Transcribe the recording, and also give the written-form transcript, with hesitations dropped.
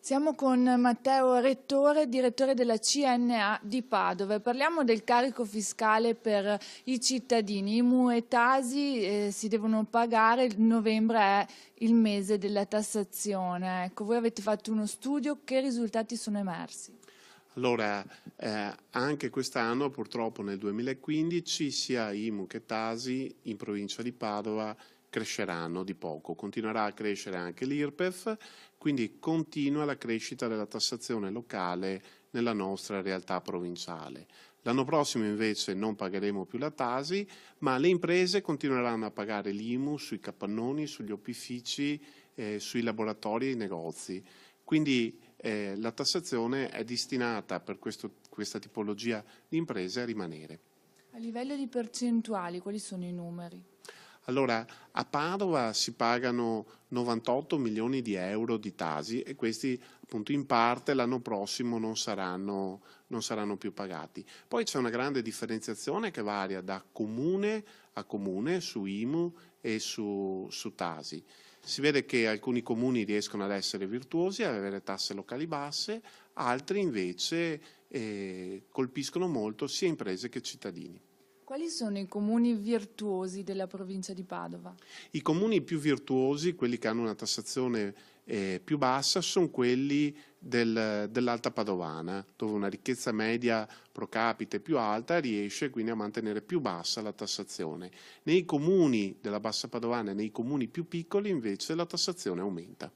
Siamo con Matteo Rettore, direttore della CNA di Padova, e parliamo del carico fiscale per i cittadini. IMU e Tasi si devono pagare, il novembre è il mese della tassazione. Ecco, voi avete fatto uno studio, che risultati sono emersi? Allora, anche quest'anno purtroppo nel 2015 sia IMU che Tasi in provincia di Padova cresceranno di poco, continuerà a crescere anche l'IRPEF, quindi continua la crescita della tassazione locale nella nostra realtà provinciale. L'anno prossimo invece non pagheremo più la Tasi, ma le imprese continueranno a pagare l'IMU sui capannoni, sugli opifici, sui laboratori e i negozi. Quindi la tassazione è destinata per questa tipologia di imprese a rimanere. A livello di percentuali, quali sono i numeri? Allora, a Padova si pagano 98 milioni di euro di Tasi e questi appunto in parte l'anno prossimo non saranno più pagati. Poi c'è una grande differenziazione che varia da comune a comune su IMU e su Tasi. Si vede che alcuni comuni riescono ad essere virtuosi, ad avere tasse locali basse, altri invece colpiscono molto sia imprese che cittadini. Quali sono i comuni virtuosi della provincia di Padova? I comuni più virtuosi, quelli che hanno una tassazione più bassa, sono quelli dell'Alta Padovana, dove una ricchezza media pro capite più alta riesce quindi a mantenere più bassa la tassazione. Nei comuni della Bassa Padovana e nei comuni più piccoli invece la tassazione aumenta.